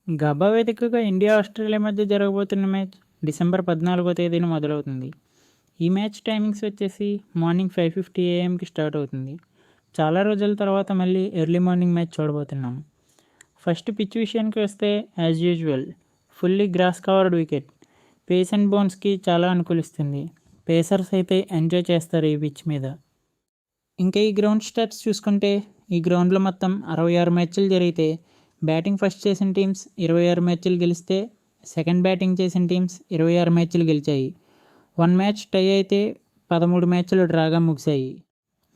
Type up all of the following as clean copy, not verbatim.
గబ్బా వేదికగా India Australia మధ్య జరగబోతున్న మ్యాచ్ డిసెంబర్ 14వ తేదీన మొదలవుతుంది. ఈ మ్యాచ్ టైమింగ్స్ వచ్చేసి మార్నింగ్ 5:50 AM స్టార్ట్ అవుతుంది. చాలా రోజుల తర్వాత మళ్ళీ ఎర్లీ మార్నింగ్ మ్యాచ్ చూడబోతున్నాం. ఫస్ట్ పిచ్ విషయానికి వస్తే as usual fully grass covered wicket. Pace and బౌన్స్కి చాలా అనుకూలిస్తుంది. పేసర్స్ అయితే ఎంజాయ్ చేస్తారు ఈ పిచ్ మీద. ఇంకా ఈ గ్రౌండ్ స్టాట్స్ చూసుకుంటే ఈ గ్రౌండ్లో మొత్తం 66 మ్యాచ్లు జరిగితే బ్యాటింగ్ ఫస్ట్ చేసిన టీమ్స్ 26 మ్యాచ్లు గెలిస్తే సెకండ్ బ్యాటింగ్ చేసిన టీమ్స్ 26 మ్యాచ్లు గెలిచాయి. 1 మ్యాచ్ టై అయితే 13 మ్యాచ్లు డ్రాగా ముగిశాయి.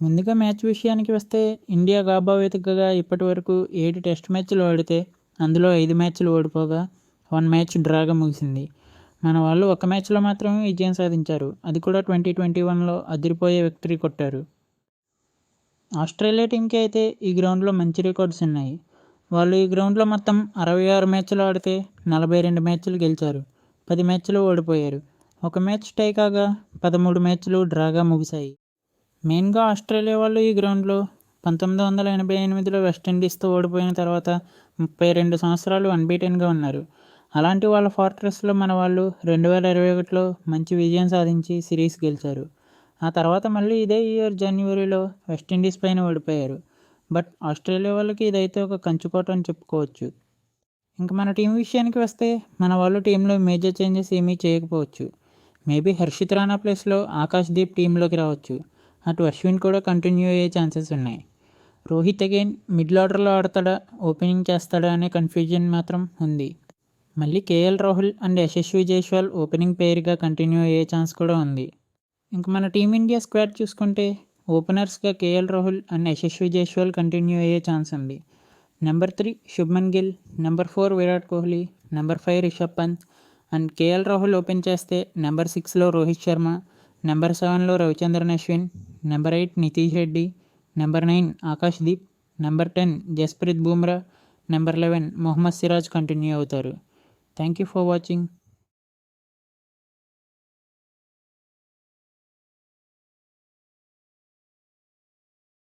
ముందుగా మ్యాచ్ విషయానికి వస్తే ఇండియా గాబా వేదికగా ఇప్పటి వరకు 7 టెస్ట్ మ్యాచ్లు ఆడితే అందులో 5 మ్యాచ్లు ఓడిపోగా 1 మ్యాచ్ డ్రాగా ముగిసింది. మన వాళ్ళు ఒక మ్యాచ్లో మాత్రమే విజయం సాధించారు. అది కూడా 2021లో అదిరిపోయే విక్టరీ కొట్టారు. ఆస్ట్రేలియా టీంకి అయితే ఈ గ్రౌండ్లో మంచి రికార్డ్స్ ఉన్నాయి. వాళ్ళు ఈ గ్రౌండ్లో మొత్తం 66 మ్యాచ్లు ఆడితే 42 మ్యాచ్లు గెలిచారు, 10 మ్యాచ్లు ఓడిపోయారు. ఒక మ్యాచ్ టై కాగా 13 మ్యాచ్లు డ్రాగా ముగిశాయి. మెయిన్గా ఆస్ట్రేలియా వాళ్ళు ఈ గ్రౌండ్లో 1988లో వెస్టిండీస్తో ఓడిపోయిన తర్వాత 32 సంవత్సరాలు అన్బీటెన్గా ఉన్నారు. అలాంటి వాళ్ళ ఫార్ట్రెస్లో మన వాళ్ళు 2021లో మంచి విజయం సాధించి సిరీస్ గెలిచారు. ఆ తర్వాత మళ్ళీ ఇదే ఇయర్ జనవరిలో వెస్టిండీస్ పైన ఓడిపోయారు. బట్ ఆస్ట్రేలియా వాళ్ళకి ఇదైతే ఒక కంచుకోట అని చెప్పుకోవచ్చు. ఇంకా మన టీం విషయానికి వస్తే మన వాళ్ళు టీంలో మేజర్ చేంజెస్ ఏమీ చేయకపోవచ్చు. మేబీ హర్షిత్ రాణా ప్లేస్లో ఆకాష్ దీప్ టీంలోకి రావచ్చు. అటు అశ్విన్ కూడా కంటిన్యూ అయ్యే ఛాన్సెస్ ఉన్నాయి. రోహిత్ అగైన్ మిడిల్ ఆర్డర్లో ఆడతాడా, ఓపెనింగ్ చేస్తాడా అనే కన్ఫ్యూజన్ మాత్రం ఉంది. మళ్ళీ KL Rahul and Yashasvi Jaiswal opening పేర్గా కంటిన్యూ అయ్యే ఛాన్స్ కూడా ఉంది. ఇంక మన టీమిండియా స్క్వాడ్ చూసుకుంటే ఓపెనర్స్గా KL Rahul and Yashasvi Jaiswal continue అయ్యే ఛాన్స్ ఉంది. Number 3 Shubman Gill, number 4 Virat Kohli, number 5 Rishabh Pant and KL Rahul open చేస్తే నెంబర్ 6లో రోహిత్ శర్మ, నెంబర్ 7లో Ravichandran Ashwin, number 8 Nitish Reddy, number 9 Akash Deep, number 10 Jasprit Bumrah, number 11 Mohammed Siraj continue అవుతారు. Thank you for watching.